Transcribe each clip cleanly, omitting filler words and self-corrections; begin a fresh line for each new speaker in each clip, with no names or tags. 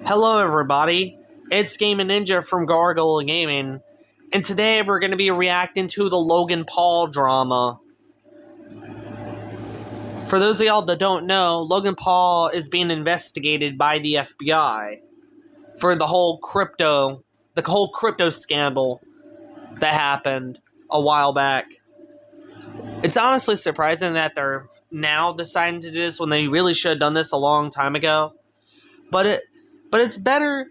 Hello everybody, it's Gaming Ninja from Gargoyle Gaming, and today we're going to be reacting to the Logan Paul drama. For those of y'all that don't know, Logan Paul is being investigated by the FBI for the whole crypto scandal that happened a while back. It's honestly surprising that they're now deciding to do this when they really should have done this a long time ago. But it's better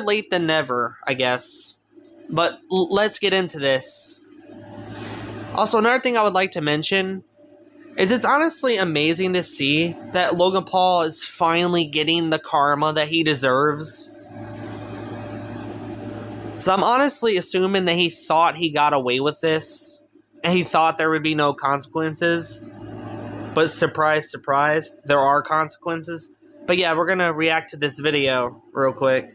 late than never, I guess. But let's get into this. Also, another thing I would like to mention is it's honestly amazing to see that Logan Paul is finally getting the karma that he deserves. So I'm honestly assuming that he thought he got away with this, and he thought there would be no consequences. But surprise, surprise, there are consequences. But yeah, we're gonna react to this video real quick.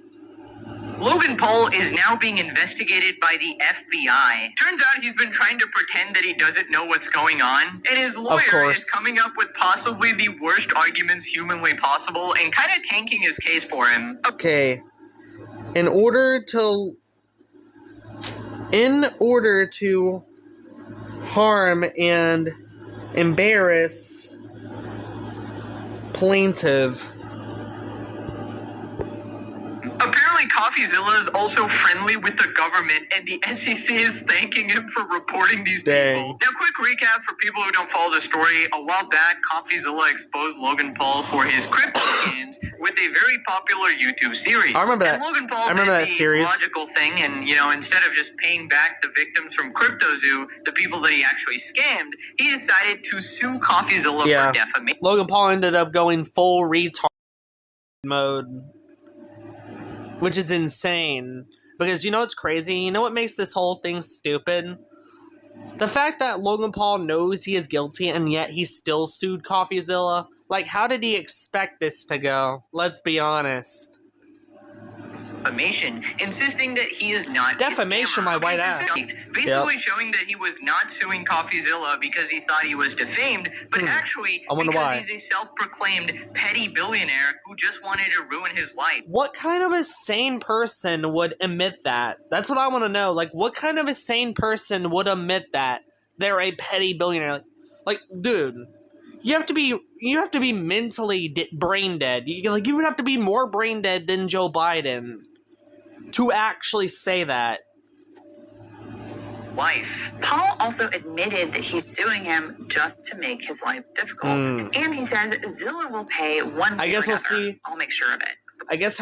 Logan Paul is now being investigated by the FBI. Turns out he's been trying to pretend that he doesn't know what's going on, and his lawyer is coming up with possibly the worst arguments humanly possible and kind of tanking his case for him.
Okay. In order to harm and embarrass plaintiff.
Apparently, CoffeeZilla is also friendly with the government, and the SEC is thanking him for reporting these people. Now, quick recap for people who don't follow the story. A while back, CoffeeZilla exposed Logan Paul for his crypto scams with a very popular YouTube series.
I remember that.
And Logan Paul did the logical thing, and instead of just paying back the victims from CryptoZoo, the people that he actually scammed, he decided to sue CoffeeZilla for defamation.
Logan Paul ended up going full retard mode, which is insane. Because you know what's crazy? You know what makes this whole thing stupid? The fact that Logan Paul knows he is guilty and yet he still sued CoffeeZilla. Like, how did he expect this to go? Let's be honest.
Defamation, insisting that he is not
defamation, my white ass.
Basically showing that he was not suing CoffeeZilla because he thought he was defamed, but actually because he's a self-proclaimed petty billionaire who just wanted to ruin his life.
What kind of a sane person would admit that? That's what I want to know. Like, what kind of a sane person would admit that they're a petty billionaire? Like, dude, you have to be mentally brain dead. You would have to be more brain dead than Joe Biden to actually say that.
Paul also admitted that he's suing him just to make his life difficult. And he says Zilla will pay $1 million.
I guess we'll see.
I'll make sure of it.
I guess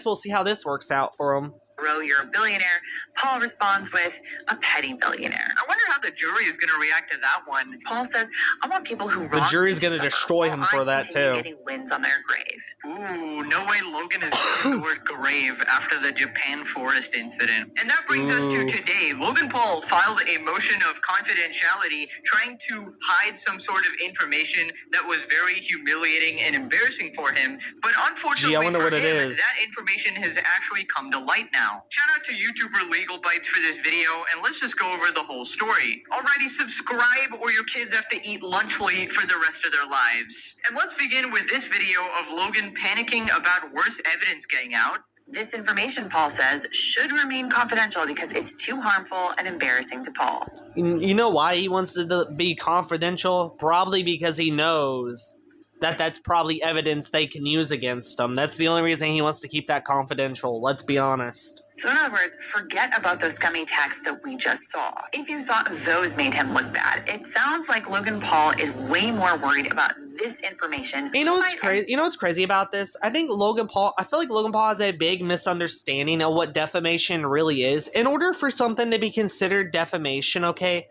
we'll see how this works out for him.
You're a billionaire. Paul responds with a petty billionaire.
I wonder how the jury is going to react to that one.
Paul says, I want people who
the jury's going to destroy him for that too.
Getting wins on their grave.
Ooh, no way Logan is using the word grave after the Japan forest incident. And that brings us to today. Logan Paul filed a motion of confidentiality trying to hide some sort of information that was very humiliating and embarrassing for him. But unfortunately for him, that information has actually come to light now. Shout out to YouTuber Legal Bites for this video, and let's just go over the whole story. Alrighty, subscribe or your kids have to eat lunch late for the rest of their lives. And let's begin with this video of Logan panicking about worse evidence getting out.
This information, Paul says, should remain confidential because it's too harmful and embarrassing to Paul.
You know why he wants it to be confidential? Probably because he knows that that's probably evidence they can use against him. That's the only reason he wants to keep that confidential, let's be honest.
So in other words, forget about those scummy texts that we just saw. If you thought those made him look bad, it sounds like Logan Paul is way more worried about this information.
You know what's crazy? You know what's crazy about this? I feel like Logan Paul has a big misunderstanding of what defamation really is. In order for something to be considered defamation, okay,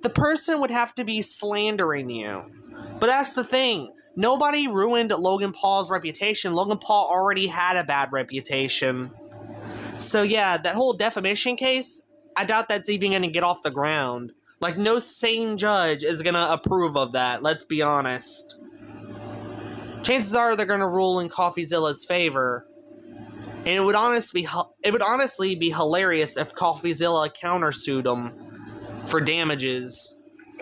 the person would have to be slandering you. But that's the thing. Nobody ruined Logan Paul's reputation. Logan Paul already had a bad reputation. So yeah, that whole defamation case, I doubt that's even going to get off the ground. Like, no sane judge is going to approve of that, let's be honest. Chances are they're going to rule in CoffeeZilla's favor. And it would honestly be hilarious if CoffeeZilla countersued them for damages.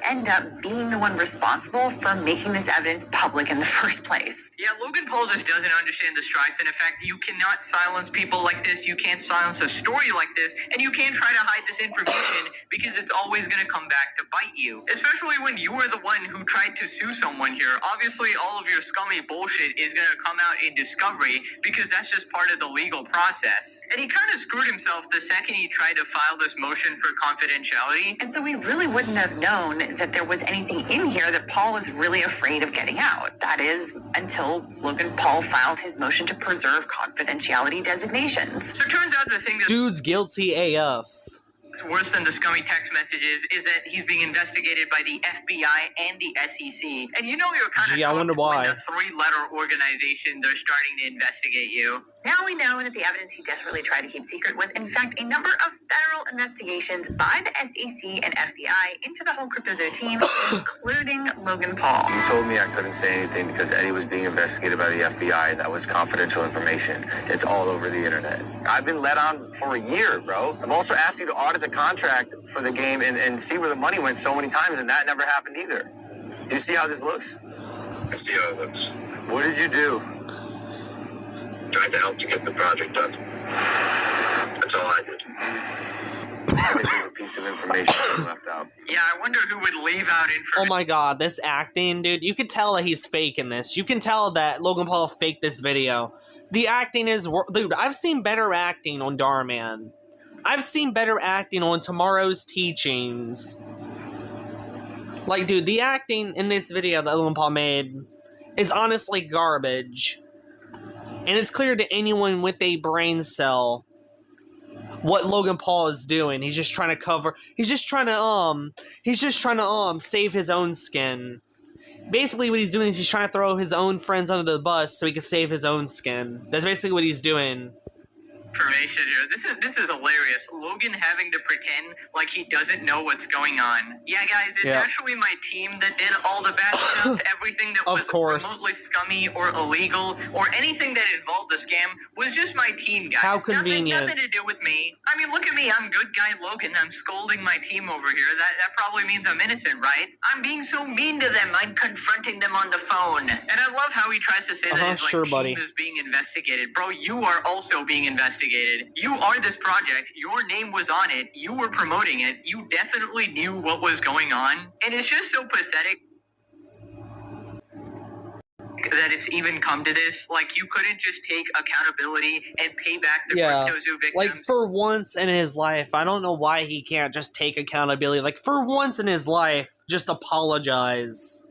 end up being the one responsible for making this evidence public in the first place.
Yeah, Logan Paul just doesn't understand the Streisand effect. You cannot silence people like this. You can't silence a story like this. And you can't try to hide this information because it's always going to come back to bite you. Especially when you are the one who tried to sue someone here. Obviously, all of your scummy bullshit is going to come out in discovery because that's just part of the legal process. And he kind of screwed himself the second he tried to file this motion for confidentiality.
And so we really wouldn't have known that there was anything in here that Paul was really afraid of getting out. That is, until Logan Paul filed his motion to preserve confidentiality designations.
So it turns out the thing that
Dude's guilty AF.
is worse than the scummy text messages is that he's being investigated by the FBI and the SEC. And you know you're kind of
Gee, I wonder why.
when the three-letter organizations are starting to investigate you.
Now we know that the evidence he desperately tried to keep secret was, in fact, a number of federal investigations by the SEC and FBI into the whole CryptoZoo team, including Logan Paul.
You told me I couldn't say anything because Eddie was being investigated by the FBI. That was confidential information. It's all over the internet. I've been let on for a year, bro. I've also asked you to audit the contract for the game and see where the money went so many times, and that never happened either. Do you see how this looks?
I see how it looks.
What did you do?
Tried to help to get the project done. That's all I did.
I think there's a piece of information that left out.
Yeah, I wonder who would leave out
Oh
information.
my god, this acting, dude. You could tell that he's faking this. You can tell that Logan Paul faked this video. The acting is... Dude, I've seen better acting on Darman. I've seen better acting on Tomorrow's Teachings. Like, dude, the acting in this video that Logan Paul made is honestly garbage. And it's clear to anyone with a brain cell what Logan Paul is doing. He's just trying to cover... He's just trying to save his own skin. Basically, what he's doing is he's trying to throw his own friends under the bus so he can save his own skin. That's basically what he's doing.
Information here. This is hilarious. Logan having to pretend like he doesn't know what's going on. Yeah, guys, it's actually my team that did all the bad stuff. Everything that was remotely scummy or illegal or anything that involved the scam was just my team, guys.
How convenient.
Nothing to do with me. I mean, look at me. I'm good guy Logan. I'm scolding my team over here. That probably means I'm innocent, right? I'm being so mean to them. I'm confronting them on the phone. And I love how he tries to say that his team is being investigated. Bro, you are also being investigated. You are this project. Your name was on it. You were promoting it. You definitely knew what was going on. And it's just so pathetic that it's even come to this. Like, you couldn't just take accountability and pay back the CryptoZoo victims.
Like, for once in his life, I don't know why he can't just take accountability. Like, for once in his life, just apologize.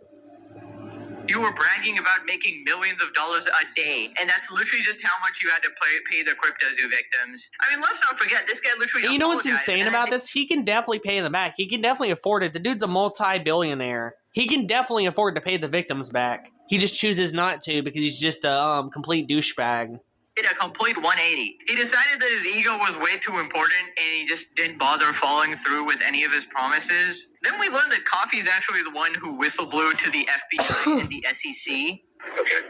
You were bragging about making millions of dollars a day, and that's literally just how much you had to pay the CryptoZoo victims. I mean, let's not forget, this guy literally
And you know what's insane about this? He can definitely pay them back. He can definitely afford it. The dude's a multi-billionaire. He can definitely afford to pay the victims back. He just chooses not to because he's just a complete douchebag.
Did a complete 180. He decided that his ego was way too important and he just didn't bother following through with any of his promises. Then we learned that Coffee's actually the one who whistleblew to the FBI and the SEC.
Okay.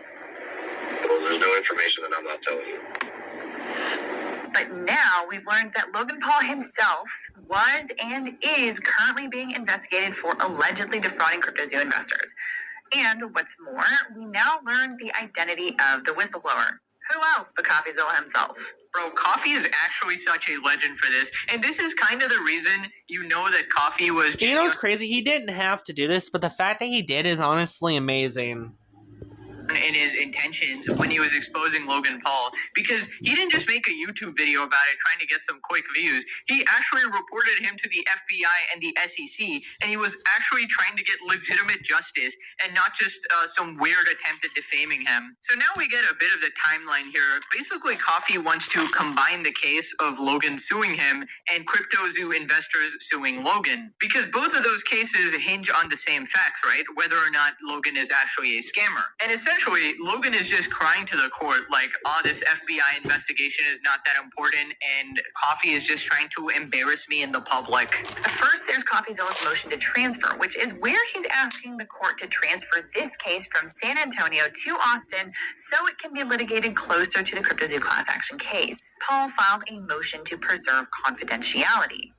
Well, there's no information that I'm not telling you.
But now we've learned that Logan Paul himself was and is currently being investigated for allegedly defrauding CryptoZoo investors. And what's more, we now learn the identity of the whistleblower. Who else but CoffeeZilla himself?
Bro, Coffee is actually such a legend for this. And this is kind of the reason you know that Coffee was...
You know what's crazy? He didn't have to do this, but the fact that he did is honestly amazing.
In his intentions when he was exposing Logan Paul, because he didn't just make a YouTube video about it trying to get some quick views. He actually reported him to the FBI and the SEC, and he was actually trying to get legitimate justice and not just some weird attempt at defaming him. So now we get a bit of the timeline here. Basically, Coffee wants to combine the case of Logan suing him and CryptoZoo investors suing Logan, because both of those cases hinge on the same facts, right? Whether or not Logan is actually a scammer. And essentially, Logan is just crying to the court like, oh, this FBI investigation is not that important, and Coffee is just trying to embarrass me in the public.
First, there's CoffeeZilla's motion to transfer, which is where he's asking the court to transfer this case from San Antonio to Austin so it can be litigated closer to the CryptoZoo class action case. Paul filed a motion to preserve confidentiality.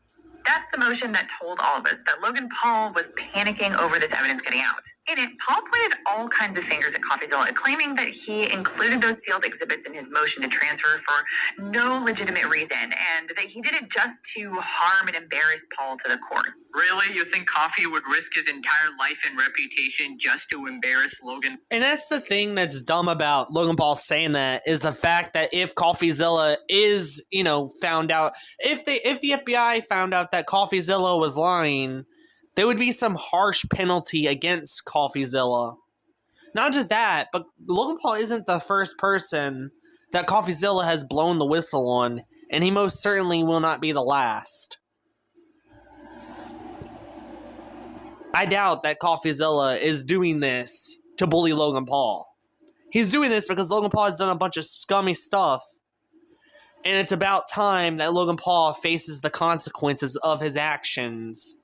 That's the motion that told all of us that Logan Paul was panicking over this evidence getting out. In it, Paul pointed all kinds of fingers at CoffeeZilla, claiming that he included those sealed exhibits in his motion to transfer for no legitimate reason, and that he did it just to harm and embarrass Paul to the court.
Really? You think Coffee would risk his entire life and reputation just to embarrass Logan?
And that's the thing that's dumb about Logan Paul saying that, is the fact that if CoffeeZilla is, found out, if the FBI found out that CoffeeZilla was lying, there would be some harsh penalty against CoffeeZilla. Not just that, but Logan Paul isn't the first person that CoffeeZilla has blown the whistle on, and he most certainly will not be the last. I doubt that CoffeeZilla is doing this to bully Logan Paul. He's doing this because Logan Paul has done a bunch of scummy stuff, and it's about time that Logan Paul faces the consequences of his actions.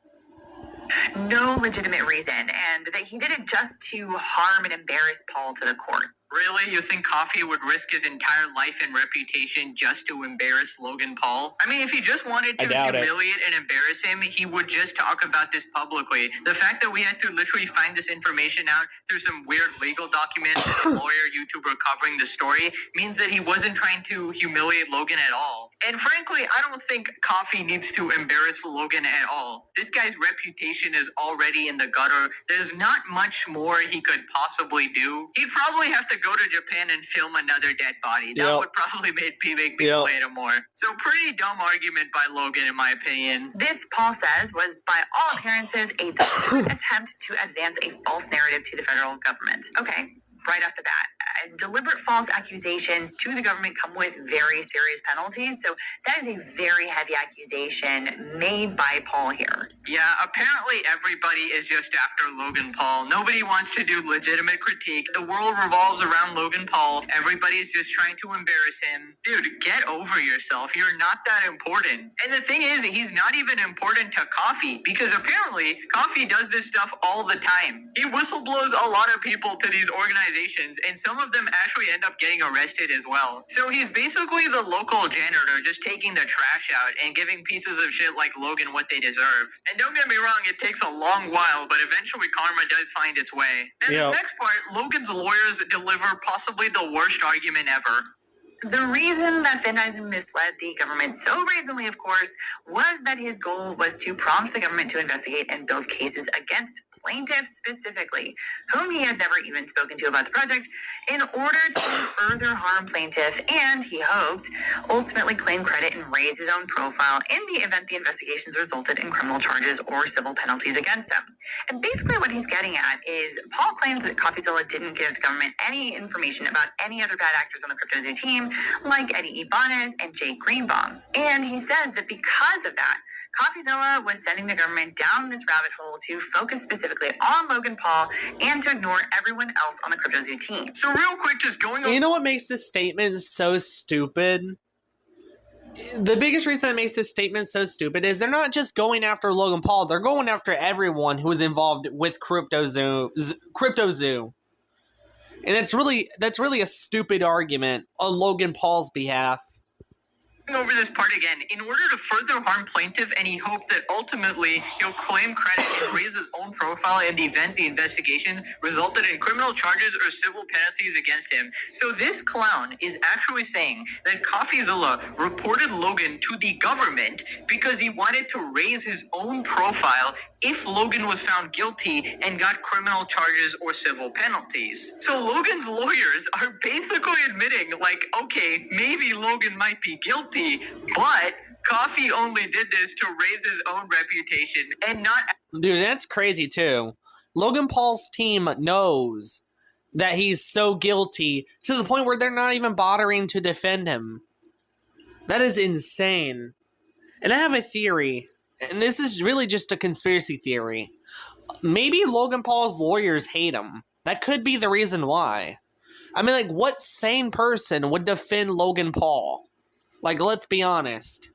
No legitimate reason, and that he did it just to harm and embarrass Paul to the court.
Really? You think Coffee would risk his entire life and reputation just to embarrass Logan Paul? I mean, if he just wanted to humiliate and embarrass him, he would just talk about this publicly. The fact that we had to literally find this information out through some weird legal documents and a lawyer YouTuber covering the story means that he wasn't trying to humiliate Logan at all. And frankly, I don't think Coffee needs to embarrass Logan at all. This guy's reputation is already in the gutter. There's not much more he could possibly do. He'd probably have to go to Japan and film another dead body. That would probably make people hate him more. So pretty dumb argument by Logan, in my opinion.
This, Paul says, was by all appearances a deliberate attempt to advance a false narrative to the federal government. Okay, right off the bat. Deliberate false accusations to the government come with very serious penalties, so that is a very heavy accusation made by Paul here.
Yeah, apparently everybody is just after Logan Paul. Nobody wants to do legitimate critique. The world revolves around Logan Paul. Everybody's just trying to embarrass him. Dude, get over yourself. You're not that important. And the thing is, he's not even important to Coffee, because apparently Coffee does this stuff all the time. He whistleblows a lot of people to these organizations, and some of them actually end up getting arrested as well. So he's basically the local janitor, just taking the trash out and giving pieces of shit like Logan what they deserve. And don't get me wrong, it takes a long while, but eventually karma does find its way. And this next part, Logan's lawyers deliver possibly the worst argument ever.
The reason that Van Dyson misled the government so brazenly, of course, was that his goal was to prompt the government to investigate and build cases against plaintiffs specifically, whom he had never even spoken to about the project, in order to further harm plaintiff and, he hoped, ultimately claim credit and raise his own profile in the event the investigations resulted in criminal charges or civil penalties against him. And basically what he's getting at is Paul claims that CoffeeZilla didn't give the government any information about any other bad actors on the CryptoZoo team, like Eddie Ibanez and Jake Greenbaum. And he says that because of that, CoffeeZilla was sending the government down this rabbit hole to focus specifically on Logan Paul and to ignore everyone else on the CryptoZoo team.
So real quick, just going over...
You know what makes this statement so stupid? The biggest reason that makes this statement so stupid is they're not just going after Logan Paul, they're going after everyone who was involved with CryptoZoo. And that's really a stupid argument on Logan Paul's behalf.
Over this part again, in order to further harm plaintiff, and he hoped that ultimately he'll claim credit and raise his own profile in the event the investigations resulted in criminal charges or civil penalties against him. So this clown is actually saying that CoffeeZilla reported Logan to the government because he wanted to raise his own profile if Logan was found guilty and got criminal charges or civil penalties. So Logan's lawyers are basically admitting, like, okay, maybe Logan might be guilty, but Coffee only did this to raise his own reputation and not...
Dude, that's crazy too. Logan Paul's team knows that he's so guilty to the point where they're not even bothering to defend him. That is insane. And I have a theory. And this is really just a conspiracy theory. Maybe Logan Paul's lawyers hate him. That could be the reason why. I mean, like, what sane person would defend Logan Paul? Like, let's be honest.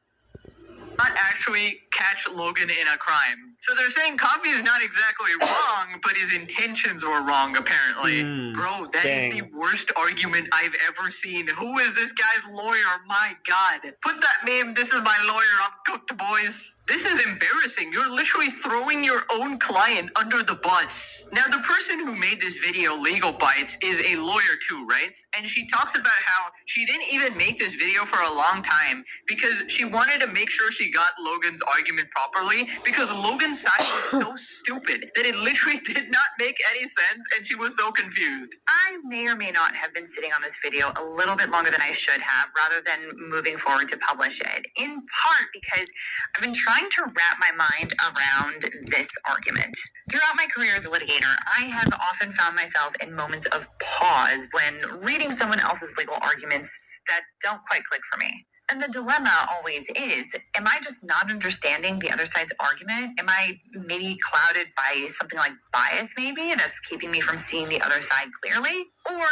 Not actually catch Logan in a crime. So they're saying Coffee is not exactly wrong, but his intentions were wrong, apparently. Bro, that is the worst argument I've ever seen. Who is this guy's lawyer? My God. Put that meme, "This is my lawyer, I'm cooked, boys." This is embarrassing. You're literally throwing your own client under the bus. Now, the person who made this video, Legal Bites, is a lawyer too, right? And she talks about how she didn't even make this video for a long time because she wanted to make sure she got Logan's argument properly, because Logan's side was so stupid that it literally did not make any sense, and she was so confused.
I may or may not have been sitting on this video a little bit longer than I should have, rather than moving forward to publish it, in part because I've been trying to wrap my mind around this argument. Throughout my career as a litigator, I have often found myself in moments of pause when reading someone else's legal arguments that don't quite click for me. And the dilemma always is, am I just not understanding the other side's argument? Am I maybe clouded by something like bias, maybe, that's keeping me from seeing the other side clearly? Or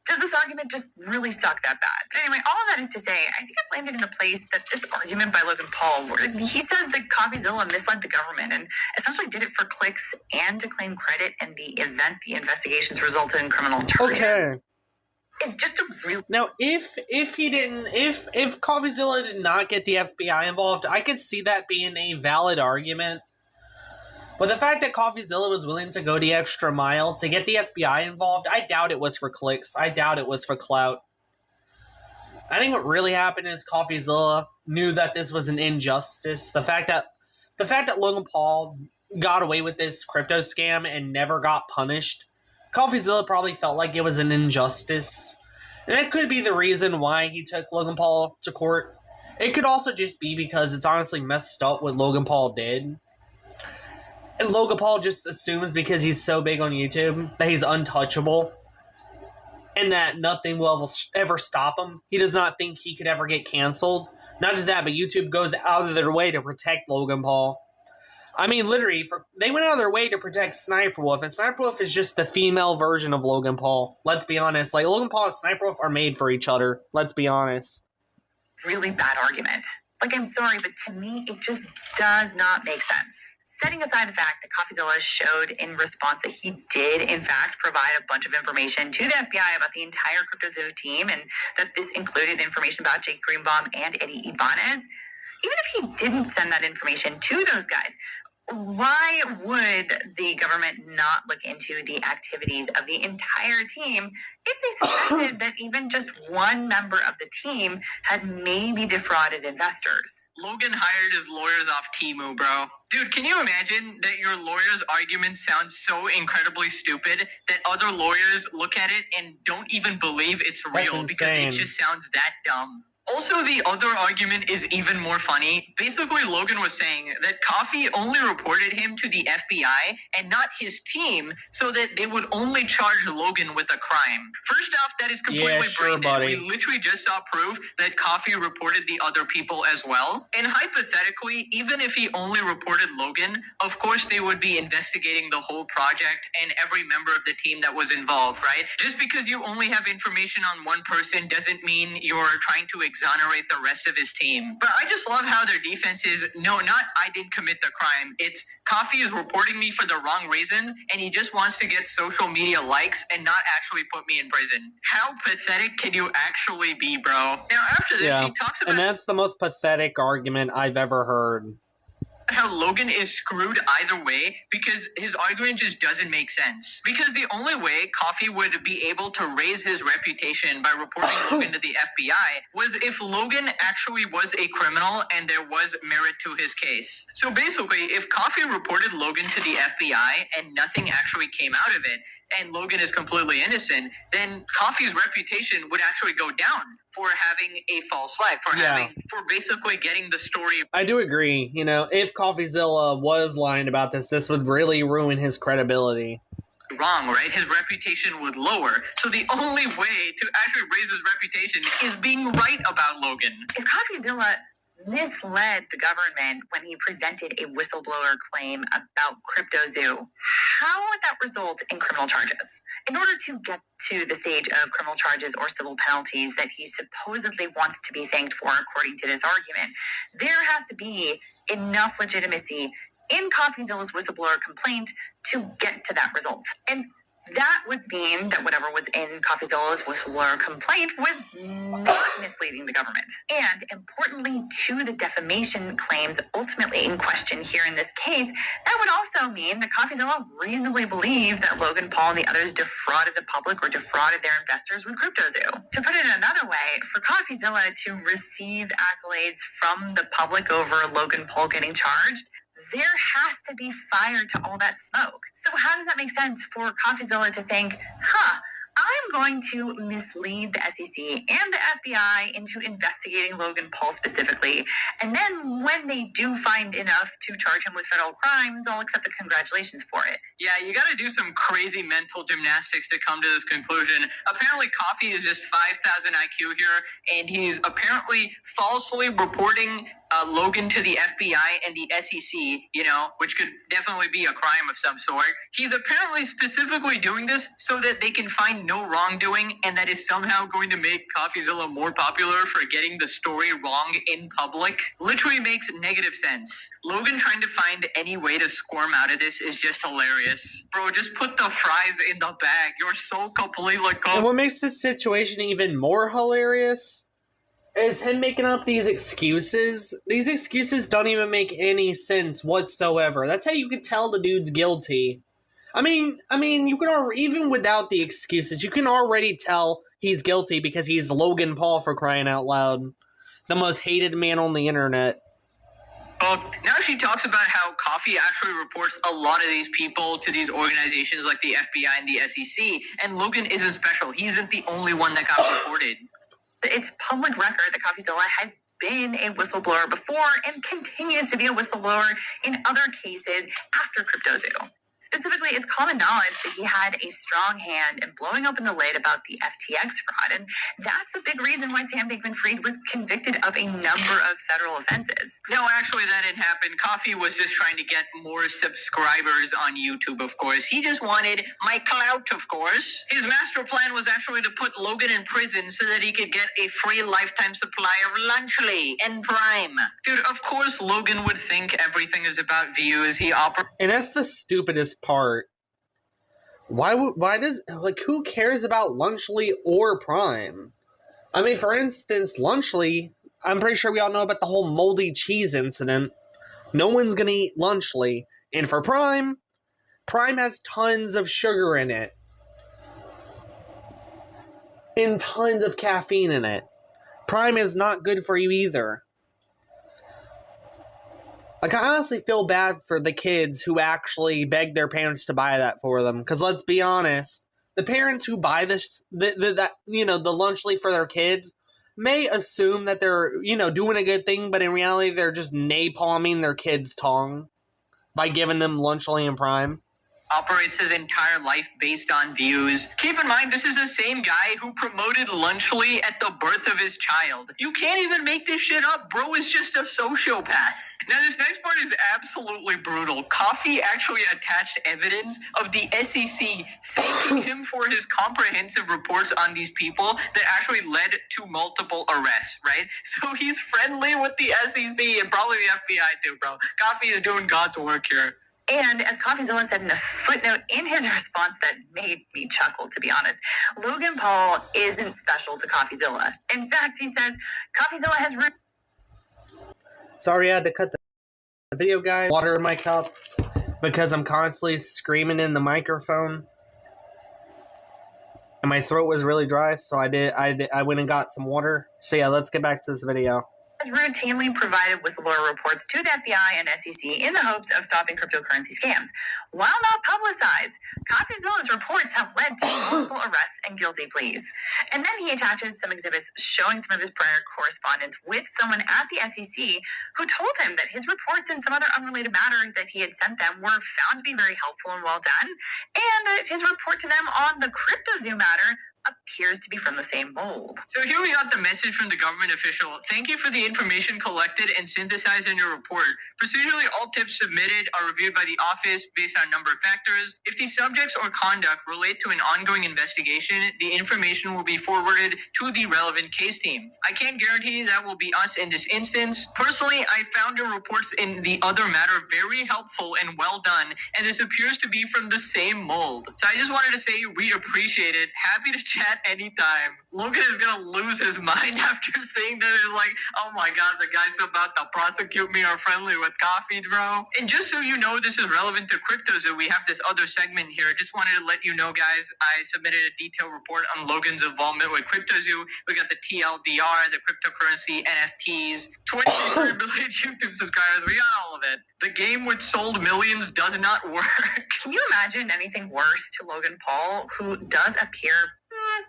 does this argument just really suck that bad? But anyway, all of that is to say, I think I've landed in a place that this argument by Logan Paul, where he says that CoffeeZilla misled the government and essentially did it for clicks and to claim credit in the event the investigations resulted in criminal charges.
Okay.
Is just a real.
Now, if CoffeeZilla did not get the FBI involved, I could see that being a valid argument. But the fact that CoffeeZilla was willing to go the extra mile to get the FBI involved, I doubt it was for clicks. I doubt it was for clout. I think what really happened is CoffeeZilla knew that this was an injustice. The fact that Logan Paul got away with this crypto scam and never got punished, CoffeeZilla probably felt like it was an injustice. And that could be the reason why he took Logan Paul to court. It could also just be because it's honestly messed up what Logan Paul did. And Logan Paul just assumes because he's so big on YouTube that he's untouchable and that nothing will ever stop him. He does not think he could ever get canceled. Not just that, but YouTube goes out of their way to protect Logan Paul. I mean, literally, they went out of their way to protect Sniper Wolf, and Sniper Wolf is just the female version of Logan Paul. Let's be honest. Like, Logan Paul and Sniper Wolf are made for each other. Let's be honest.
Really bad argument. Like, I'm sorry, but to me, it just does not make sense. Setting aside the fact that CoffeeZilla showed in response that he did, in fact, provide a bunch of information to the FBI about the entire CryptoZoo team, and that this included information about Jake Greenbaum and Eddie Ibanez, even if he didn't send that information to those guys, why would the government not look into the activities of the entire team if they suspected that even just one member of the team had maybe defrauded investors?
Logan hired his lawyers off Temu, bro. Dude, can you imagine that your lawyer's argument sounds so incredibly stupid that other lawyers look at it and don't even believe it's real because it just sounds that dumb? Also, the other argument is even more funny. Basically, Logan was saying that Coffee only reported him to the FBI and not his team so that they would only charge Logan with a crime. First off, that is completely brain dead. We literally just saw proof that Coffee reported the other people as well. And hypothetically, even if he only reported Logan, of course they would be investigating the whole project and every member of the team that was involved, right? Just because you only have information on one person doesn't mean you're trying to exonerate the rest of his team. But I just love how their defense is, no, not I didn't commit the crime. It's Coffee is reporting me for the wrong reasons, and he just wants to get social media likes and not actually put me in prison. How pathetic can you actually be, bro? Now, after this, she talks about...
And that's the most pathetic argument I've ever heard.
How Logan is screwed either way because his argument just doesn't make sense. Because the only way Coffee would be able to raise his reputation by reporting Logan to the FBI was if Logan actually was a criminal and there was merit to his case. So basically, if Coffee reported Logan to the FBI and nothing actually came out of it, and Logan is completely innocent, then Coffee's reputation would actually go down for having a false flag, for basically getting the story.
I do agree. You know, if CoffeeZilla was lying about this would really ruin his credibility.
Wrong, right? His reputation would lower. So the only way to actually raise his reputation is being right about Logan.
If CoffeeZilla misled the government when he presented a whistleblower claim about CryptoZoo, how would that result in criminal charges? In order to get to the stage of criminal charges or civil penalties that he supposedly wants to be thanked for, according to this argument, there has to be enough legitimacy in CoffeeZilla's whistleblower complaint to get to that result. And that would mean that whatever was in CoffeeZilla's whistleblower complaint was not misleading the government. And importantly, to the defamation claims ultimately in question here in this case, that would also mean that CoffeeZilla reasonably believed that Logan Paul and the others defrauded the public or defrauded their investors with CryptoZoo. To put it another way, for CoffeeZilla to receive accolades from the public over Logan Paul getting charged, there has to be fire to all that smoke. So how does that make sense for CoffeeZilla to think, I'm going to mislead the SEC and the FBI into investigating Logan Paul specifically, and then when they do find enough to charge him with federal crimes, I'll accept the congratulations for it.
Yeah, you gotta do some crazy mental gymnastics to come to this conclusion. Apparently, Coffee is just 5,000 IQ here, and he's apparently falsely reporting Logan to the FBI and the SEC, which could definitely be a crime of some sort. He's apparently specifically doing this so that they can find no wrongdoing, and that is somehow going to make CoffeeZilla more popular for getting the story wrong in public. Literally makes negative sense. Logan trying to find any way to squirm out of this is just hilarious. Bro, just put the fries in the bag. You're so completely
And what makes this situation even more hilarious is him making up these excuses. These excuses don't even make any sense whatsoever. That's how you can tell the dude's guilty. I mean, you can even without the excuses, you can already tell he's guilty because he's Logan Paul, for crying out loud. The most hated man on the internet.
Now she talks about how Coffee actually reports a lot of these people to these organizations like the FBI and the SEC, and Logan isn't special. He isn't the only one that got reported.
It's public record that CoffeeZilla has been a whistleblower before and continues to be a whistleblower in other cases after CryptoZoo. Specifically, it's common knowledge that he had a strong hand in blowing open the lid about the FTX fraud, and that's a big reason why Sam Bankman-Fried was convicted of a number of federal offenses.
No, actually, that didn't happen. Coffee was just trying to get more subscribers on YouTube, of course. He just wanted my clout, of course. His master plan was actually to put Logan in prison so that he could get a free lifetime supply of Lunchly and Prime. Dude, of course Logan would think everything is about views.
And that's the stupidest part. Why does, who cares about Lunchly or Prime? I mean, for instance, Lunchly, I'm pretty sure we all know about the whole moldy cheese incident. No one's gonna eat Lunchly. And for Prime has tons of sugar in it. And tons of caffeine in it. Prime is not good for you either. Like, I honestly feel bad for the kids who actually beg their parents to buy that for them. Because let's be honest, the parents who buy this, the Lunchly for their kids, may assume that they're, doing a good thing, but in reality, they're just napalming their kids' tongue by giving them Lunchly and Prime.
Operates his entire life based on views. Keep in mind, this is the same guy who promoted Lunchly at the birth of his child. You can't even make this shit up. Bro is just a sociopath. Now, this next part is absolutely brutal. Coffee actually attached evidence of the SEC thanking him for his comprehensive reports on these people that actually led to multiple arrests, right? So he's friendly with the SEC and probably the FBI too, bro. Coffee is doing God's work here.
And as CoffeeZilla said in a footnote in his response that made me chuckle, to be honest, Logan Paul isn't special to CoffeeZilla. In fact, he says, CoffeeZilla has...
Sorry I had to cut the video, guys. Water in my cup because I'm constantly screaming in the microphone. And my throat was really dry, so I went and got some water. So yeah, let's get back to this video.
Has routinely provided whistleblower reports to the FBI and SEC in the hopes of stopping cryptocurrency scams. While not publicized, CoffeeZilla's reports have led to multiple arrests and guilty pleas. And then he attaches some exhibits showing some of his prior correspondence with someone at the SEC who told him that his reports in some other unrelated matter that he had sent them were found to be very helpful and well done, and that his report to them on the CryptoZoo matter appears to be from the same mold.
So here we got the message from the government official. Thank you for the information collected and synthesized in your report. Procedurally, all tips submitted are reviewed by the office based on a number of factors. If the subjects or conduct relate to an ongoing investigation, the information will be forwarded to the relevant case team. I can't guarantee that will be us in this instance. Personally, I found your reports in the other matter very helpful and well done, and this appears to be from the same mold. So I just wanted to say we appreciate it. Happy to chat anytime. Logan is gonna lose his mind after seeing that. It's like, oh my god, the guy's about to prosecute me or friendly with coffee, bro. And just so you know, this is relevant to CryptoZoo. We have this other segment here. Just wanted to let you know, guys, I submitted a detailed report on Logan's involvement with CryptoZoo. We got the TLDR, the cryptocurrency, NFTs, 23 million YouTube subscribers. We got all of it. The game which sold millions does not work.
Can you imagine anything worse to Logan Paul, who does appear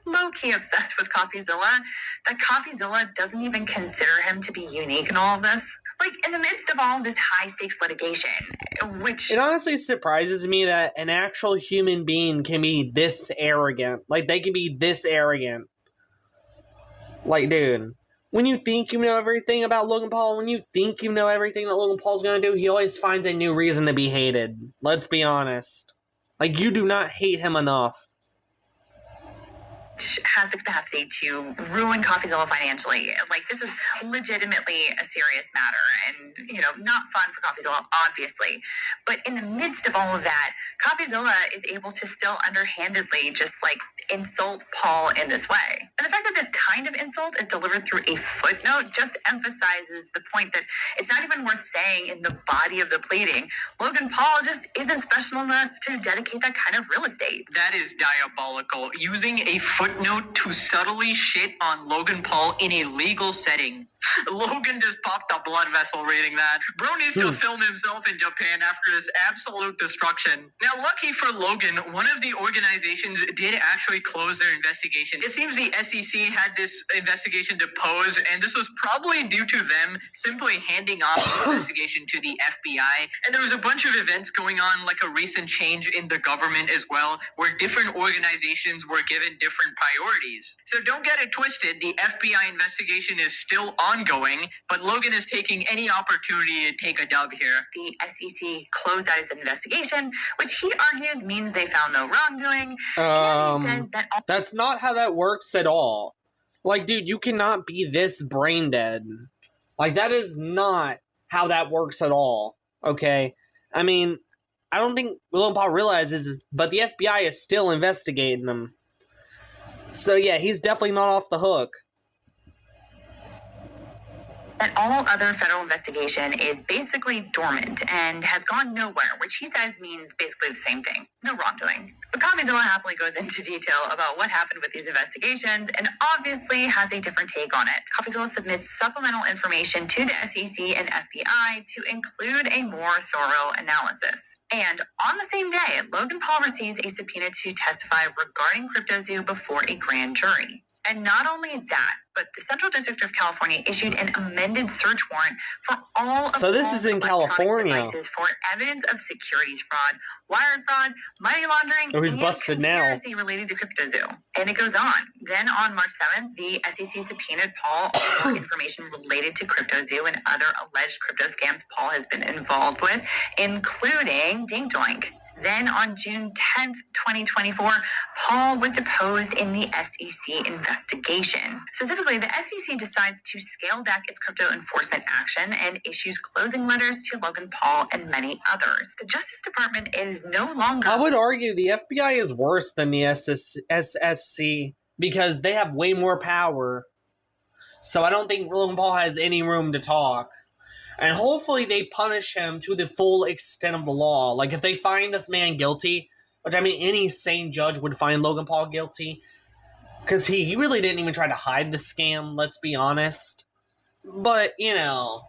low-key obsessed with CoffeeZilla, that CoffeeZilla doesn't even consider him to be unique in all of this? Like, in the midst of all of this high-stakes litigation, which...
It honestly surprises me that an actual human being can be this arrogant. Like, they can be this arrogant. Like, dude, when you think you know everything about Logan Paul, when you think you know everything that Logan Paul's gonna do, he always finds a new reason to be hated. Let's be honest. Like, you do not hate him enough.
has the capacity to ruin CoffeeZilla financially. Like, this is legitimately a serious matter and, you know, not fun for CoffeeZilla, obviously. But in the midst of all of that, CoffeeZilla is able to still underhandedly just, like, insult Paul in this way. And the fact that this kind of insult is delivered through a footnote just emphasizes the point that it's not even worth saying in the body of the pleading. Logan Paul just isn't special enough to dedicate that kind of real estate.
That is diabolical. Using a footnote to subtly shit on Logan Paul in a legal setting. Logan just popped a blood vessel reading that. Bro needs to film himself in Japan after this absolute destruction. Now, lucky for Logan, one of the organizations did actually close their investigation. It seems the SEC had this investigation deposed, and this was probably due to them simply handing off the investigation to the FBI. And there was a bunch of events going on, like a recent change in the government as well, where different organizations were given different priorities. So don't get it twisted, the FBI investigation is still ongoing, but Logan is taking any opportunity to take a dub here.
The SEC closed out its investigation, which he argues means they found no wrongdoing. And he says that
that's not how that works at all. Like, dude, you cannot be this brain dead. Like, that is not how that works at all. Okay? I mean, I don't think Logan Paul realizes, but the FBI is still investigating them. So yeah, he's definitely not off the hook.
that all other federal investigation is basically dormant and has gone nowhere, which he says means basically the same thing. No wrongdoing. But CoffeeZilla happily goes into detail about what happened with these investigations and obviously has a different take on it. CoffeeZilla submits supplemental information to the SEC and FBI to include a more thorough analysis. And on the same day, Logan Paul receives a subpoena to testify regarding CryptoZoo before a grand jury. And not only that, but the Central District of California issued an amended search warrant for all of Paul's electronic devices for evidence of securities fraud, wire fraud, money laundering,
he's
and
busted
conspiracy
now.
related to CryptoZoo. And it goes on. Then on March 7th, the SEC subpoenaed Paul for information related to CryptoZoo and other alleged crypto scams Paul has been involved with, including Ding Doink. Then on June 10th, 2024, Paul was deposed in the SEC investigation. Specifically, the SEC decides to scale back its crypto enforcement action and issues closing letters to Logan Paul and many others. The Justice Department is no longer...
I would argue the FBI is worse than the SSC because they have way more power. So I don't think Logan Paul has any room to talk. And hopefully they punish him to the full extent of the law. Like, if they find this man guilty, which, I mean, any sane judge would find Logan Paul guilty. Because he really didn't even try to hide the scam, let's be honest. But, you know,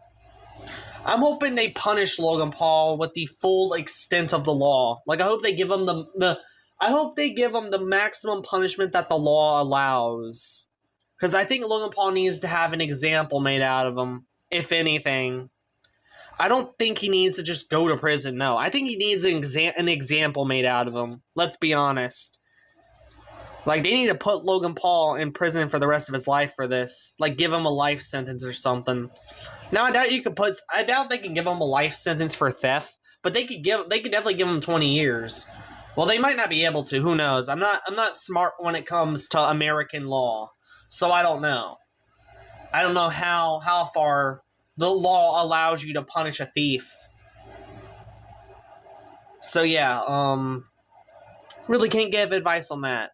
I'm hoping they punish Logan Paul with the full extent of the law. Like, I hope they give him I hope they give him the maximum punishment that the law allows. Because I think Logan Paul needs to have an example made out of him, if anything. I don't think he needs to just go to prison, no. I think he needs an example made out of him. Let's be honest. Like, they need to put Logan Paul in prison for the rest of his life for this. Like, give him a life sentence or something. Now, I doubt they can give him a life sentence for theft, but they could definitely give him 20 years. Well, they might not be able to. Who knows? I'm not smart when it comes to American law, so I don't know. I don't know how far the law allows you to punish a thief. So yeah, really can't give advice on that.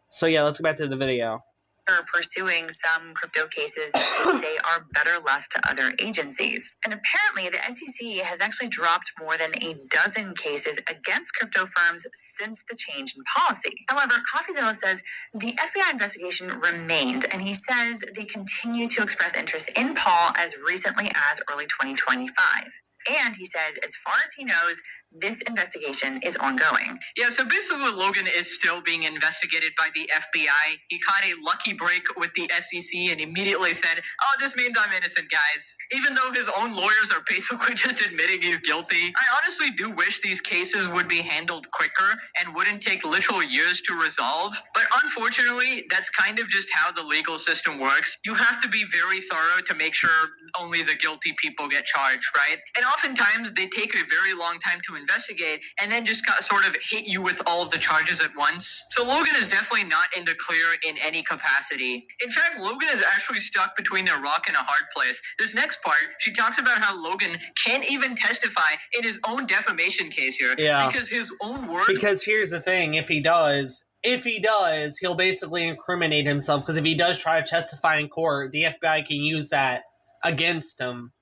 So yeah, let's go back to the video.
Are pursuing some crypto cases that they say are better left to other agencies. And apparently, the SEC has actually dropped more than a dozen cases against crypto firms since the change in policy. However, CoffeeZilla says the FBI investigation remains, and he says they continue to express interest in Paul as recently as early 2025. And he says, as far as he knows, this investigation is ongoing.
Yeah, so basically Logan is still being investigated by the FBI. He caught a lucky break with the SEC and immediately said, oh, this means I'm innocent, guys. Even though his own lawyers are basically just admitting he's guilty. I honestly do wish these cases would be handled quicker and wouldn't take literal years to resolve. But unfortunately, that's kind of just how the legal system works. You have to be very thorough to make sure only the guilty people get charged, right? And oftentimes they take a very long time to investigate and then just sort of hit you with all of the charges at once. So Logan is definitely not in the clear in any capacity. In fact, Logan is actually stuck between a rock and a hard place. This next part, she talks about how Logan can't even testify in his own defamation case here.
Yeah.
Because his own words...
Because here's the thing, if he does, he'll basically incriminate himself, because if he does try to testify in court, the FBI can use that against him.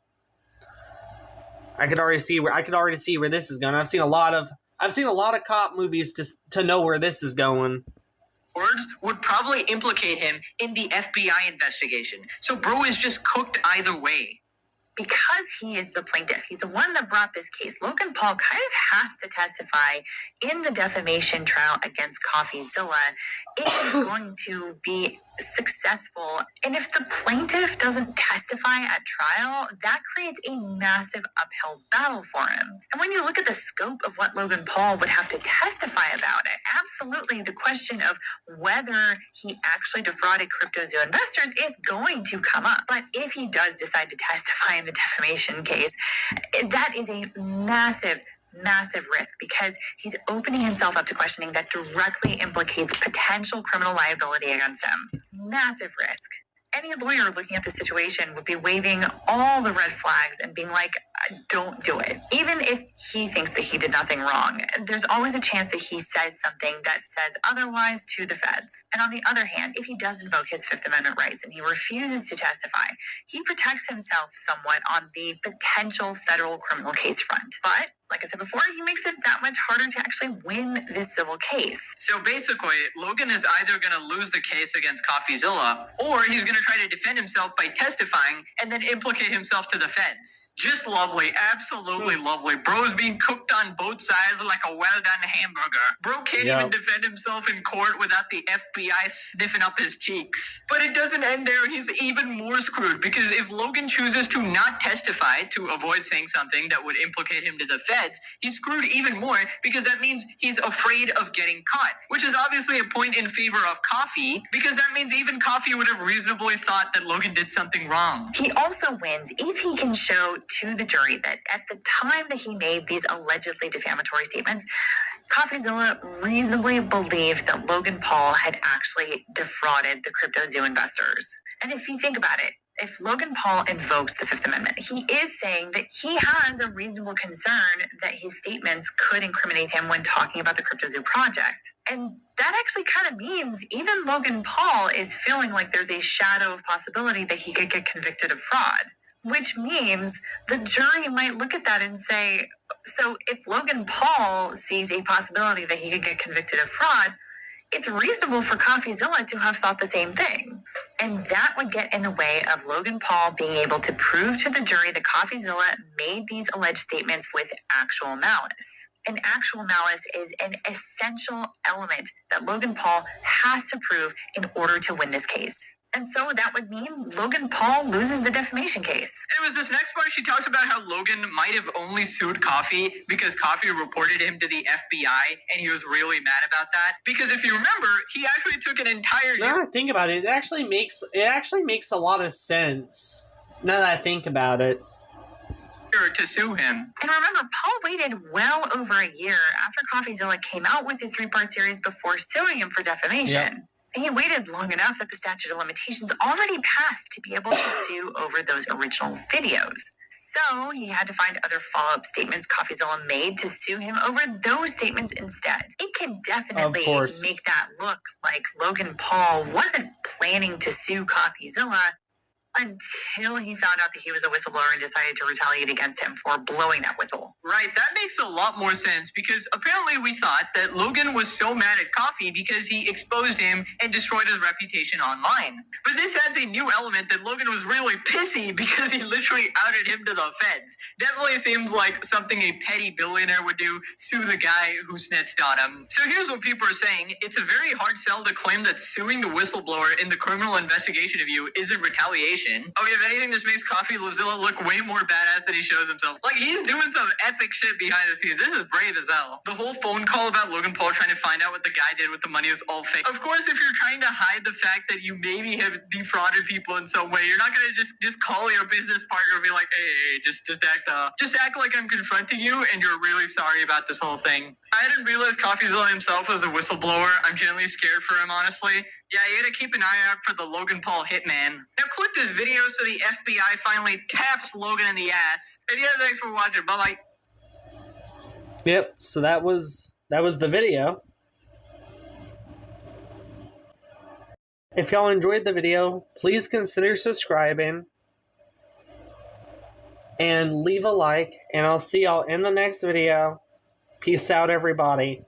I could already see where this is going. I've seen a lot of cop movies to know where this is going.
Words would probably implicate him in the FBI investigation. So bro is just cooked either way.
Because he is the plaintiff, he's the one that brought this case, Logan Paul kind of has to testify in the defamation trial against CoffeeZilla if he's going to be successful. And if the plaintiff doesn't testify at trial, that creates a massive uphill battle for him. And when you look at the scope of what Logan Paul would have to testify about it, absolutely the question of whether he actually defrauded CryptoZoo investors is going to come up. But if he does decide to testify in the defamation case, that is a massive risk, because he's opening himself up to questioning that directly implicates potential criminal liability against him. Massive risk. Any lawyer looking at the situation would be waving all the red flags and being like, don't do it. Even if he thinks that he did nothing wrong, there's always a chance that he says something that says otherwise to the feds. And on the other hand, if he does invoke his Fifth Amendment rights and he refuses to testify, he protects himself somewhat on the potential federal criminal case front. But like I said before, he makes it that much harder to actually win this civil case.
So basically, Logan is either going to lose the case against CoffeeZilla, or he's going to try to defend himself by testifying and then implicate himself to the feds. Just lovely. Absolutely lovely. Bro's being cooked on both sides like a well-done hamburger. Bro can't even defend himself in court without the FBI sniffing up his cheeks. But it doesn't end there. He's even more screwed, because if Logan chooses to not testify to avoid saying something that would implicate him to the feds, he's screwed even more, because that means he's afraid of getting caught, which is obviously a point in favor of Coffee, because that means even Coffee would have reasonably thought that Logan did something wrong.
He also wins if he can show to the jury that at the time that he made these allegedly defamatory statements, CoffeeZilla reasonably believed that Logan Paul had actually defrauded the CryptoZoo investors. And if you think about it, if Logan Paul invokes the Fifth Amendment, he is saying that he has a reasonable concern that his statements could incriminate him when talking about the CryptoZoo project. And that actually kind of means even Logan Paul is feeling like there's a shadow of possibility that he could get convicted of fraud, which means the jury might look at that and say, so if Logan Paul sees a possibility that he could get convicted of fraud, it's reasonable for CoffeeZilla to have thought the same thing. And that would get in the way of Logan Paul being able to prove to the jury that CoffeeZilla made these alleged statements with actual malice. And actual malice is an essential element that Logan Paul has to prove in order to win this case. And so that would mean Logan Paul loses the defamation case.
And it was this next part she talks about how Logan might have only sued Coffee because Coffee reported him to the FBI, and he was really mad about that. Because if you remember, he actually took an entire
Now that I think about it, it actually makes a lot of sense. Now that I think about it.
to sue him.
And remember, Paul waited well over a year after CoffeeZilla came out with his 3-part series before suing him for defamation.
Yep.
He waited long enough that the statute of limitations already passed to be able to sue over those original videos. So he had to find other follow-up statements CoffeeZilla made to sue him over those statements instead. It can definitely make that look like Logan Paul wasn't planning to sue CoffeeZilla until he found out that he was a whistleblower and decided to retaliate against him for blowing that whistle.
Right, that makes a lot more sense because apparently we thought that Logan was so mad at Coffee because he exposed him and destroyed his reputation online. But this adds a new element that Logan was really pissy because he literally outed him to the feds. Definitely seems like something a petty billionaire would do, sue the guy who snitched on him. So here's what people are saying. It's a very hard sell to claim that suing the whistleblower in the criminal investigation of you isn't retaliation. Okay, if anything, this makes CoffeeZilla look way more badass than he shows himself. Like, he's doing some epic shit behind the scenes. This is brave as hell. The whole phone call about Logan Paul trying to find out what the guy did with the money is all fake. Of course, if you're trying to hide the fact that you maybe have defrauded people in some way, you're not gonna just call your business partner and be like, hey, just act like I'm confronting you and you're really sorry about this whole thing. I didn't realize CoffeeZilla himself was a whistleblower. I'm genuinely scared for him, honestly. Yeah, you gotta keep an eye out for the Logan Paul hitman. Now click this video so the FBI finally taps Logan in the ass. And yeah, thanks for watching. Bye-bye.
Yep, so that was the video. If y'all enjoyed the video, please consider subscribing and leave a like, and I'll see y'all in the next video. Peace out, everybody.